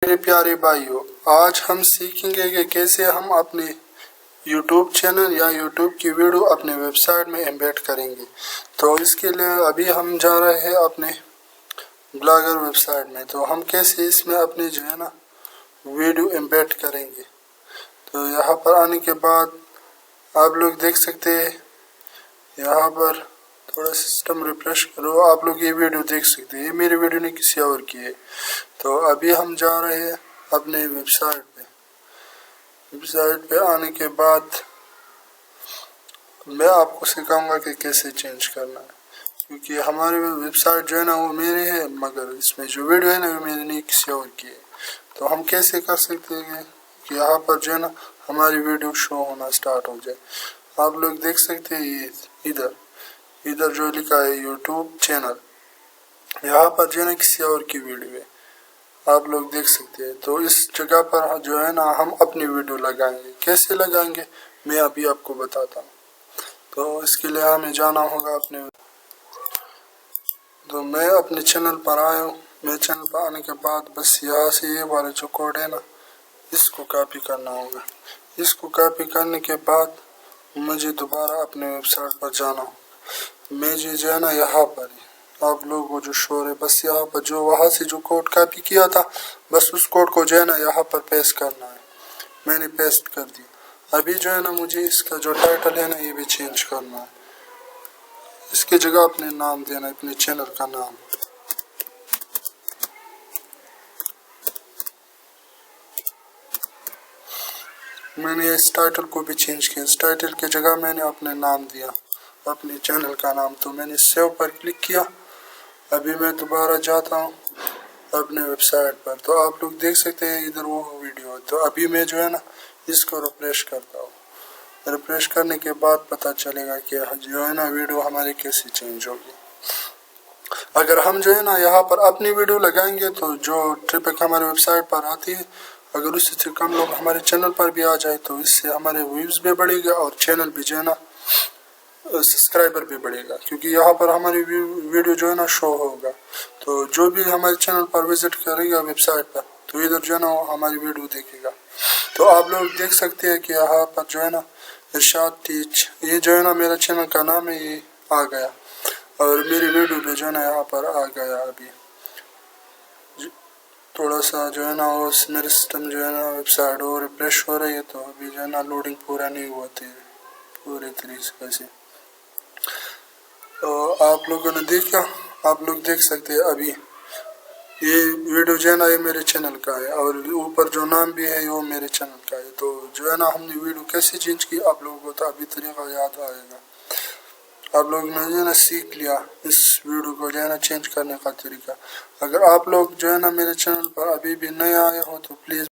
میرے پیارے بھائیوں، آج ہم سیکھیں گے کہ کیسے ہم اپنے یوٹیوب چینل یا یوٹیوب کی ویڈیو اپنے ویب سائٹ میں ایمبیڈ کریں گے۔ تو اس کے لیے ابھی ہم جا رہے ہیں اپنے بلاگر ویب سائٹ میں۔ تو ہم کیسے اس میں اپنی ویڈیو ایمبیڈ کریں گے۔ تو یہاں پر آنے کے بعد آپ لوگ دیکھ سکتے ہیں، یہاں پر تھوڑا سسٹم ریفریش کرو، آپ لوگ یہ ویڈیو دیکھ سکتے ہیں۔ یہ میری ویڈیو نہیں، کسی اور کی ہے۔ تو ابھی ہم جا رہے ہیں اپنے ویب سائٹ پہ۔ ویب سائٹ پہ آنے کے بعد میں آپ کو سکھاؤں گا کہ کیسے چینج کرنا ہے، کیونکہ ہماری ویب سائٹ جو ہے نا وہ میری ہے، مگر اس میں جو ویڈیو ہے نا وہ میری نہیں، کسی اور کی ہے۔ تو ہم کیسے کر سکتے ہیں کہ یہاں پر جو ہے نا ہماری ویڈیو شو ہونا سٹارٹ ہو جائے۔ آپ لوگ دیکھ سکتے ہیں ادھر جو لکھا ہے یوٹیوب چینل، یہاں پر جو ہے نا کسی اور کی ویڈیو ہے، آپ لوگ دیکھ سکتے ہیں۔ تو اس جگہ پر جو ہے نا ہم اپنی ویڈیو لگائیں گے۔ کیسے لگائیں گے میں ابھی آپ کو بتاتا ہوں۔ تو اس کے لیے ہمیں جانا ہوگا تو میں اپنے چینل پر آیا ہوں۔ میں چینل پر آنے کے بعد بس یہاں سے یہ والا جو کوڈ ہے نا اس کو کاپی کرنا ہوگا۔ اس کو کاپی کرنے کے بعد مجھے دوبارہ اپنے ویب سائٹ پر جانا ہوگا۔ میں جو ہے نا یہاں پر آپ لوگوں کو جو شور ہے، بس یہاں پر جو وہاں سے جو کوڈ کاپی کیا تھا، بس اس کوڈ کو جو ہے نا یہاں پر پیسٹ کرنا ہے۔ میں نے پیسٹ کر دیا۔ ابھی جو ہے نا مجھے اس کا جو ٹائٹل ہے نا یہ بھی چینج کرنا ہے۔ اس کی جگہ اپنے نام دینا ہے، اپنے چینل کا نام۔ میں نے اس ٹائٹل کو بھی چینج کیا۔ اس ٹائٹل کی جگہ میں نے اپنے نام دیا، اپنے چینل کا نام۔ تو میں نے سیو پر کلک کیا۔ ابھی میں دوبارہ جاتا ہوں اپنے ویب سائٹ پر۔ تو آپ لوگ دیکھ سکتے ہیں ادھر وہ ویڈیو۔ تو ابھی میں جو ہے نا اس کو ریفریش کرتا ہوں۔ ریفریش کرنے کے بعد پتہ چلے گا کہ جو ہے نا ویڈیو ہماری کیسے چینج ہوگی۔ اگر ہم جو ہے نا یہاں پر اپنی ویڈیو لگائیں گے تو جو ٹریفک ہمارے ویب سائٹ پر آتی ہے، اگر اس سے کم لوگ ہمارے چینل پر بھی آ جائے تو اس سے ہمارے ویوز بھی بڑھے گا اور چینل بھی جو ہے نا سبسکرائبر بھی بڑھے گا، کیونکہ یہاں پر ہماری ویڈیو جو ہے نا شو ہوگا۔ تو جو بھی ہمارے چینل پر وزٹ کرے گا ویب سائٹ پر، تو ادھر جو ہے نا وہ ہماری ویڈیو دیکھے گا۔ تو آپ لوگ دیکھ سکتے ہیں کہ یہاں پر جو ہے نا ارشاد ٹیچ، یہ جو ہے نا میرا چینل کا نام ہے، یہ آ گیا اور میری ویڈیو بھی جو ہے نا یہاں پر آ گیا۔ ابھی تھوڑا سا جو ہے نا وہ میرے سسٹم جو ہے نا ویب سائٹ وہ ریفریش ہو رہی ہے، تو ابھی جو ہے نا لوڈنگ پورا نہیں ہوتی ہے پورے طریقے سے۔ تو آپ لوگوں نے دیکھا، آپ لوگ دیکھ سکتے ہیں ابھی یہ ویڈیو جو ہے نا یہ میرے چینل کا ہے، اور اوپر جو نام بھی ہے وہ میرے چینل کا ہے۔ تو جو ہے نا ہم نے ویڈیو کیسے چینج کی، آپ لوگوں کو تو ابھی طریقہ یاد آئے گا۔ آپ لوگ نے جو ہے نا سیکھ لیا اس ویڈیو کو جو ہے نا چینج کرنے کا طریقہ۔ اگر آپ لوگ جو ہے نا میرے چینل پر ابھی بھی نئے آئے ہو تو پلیز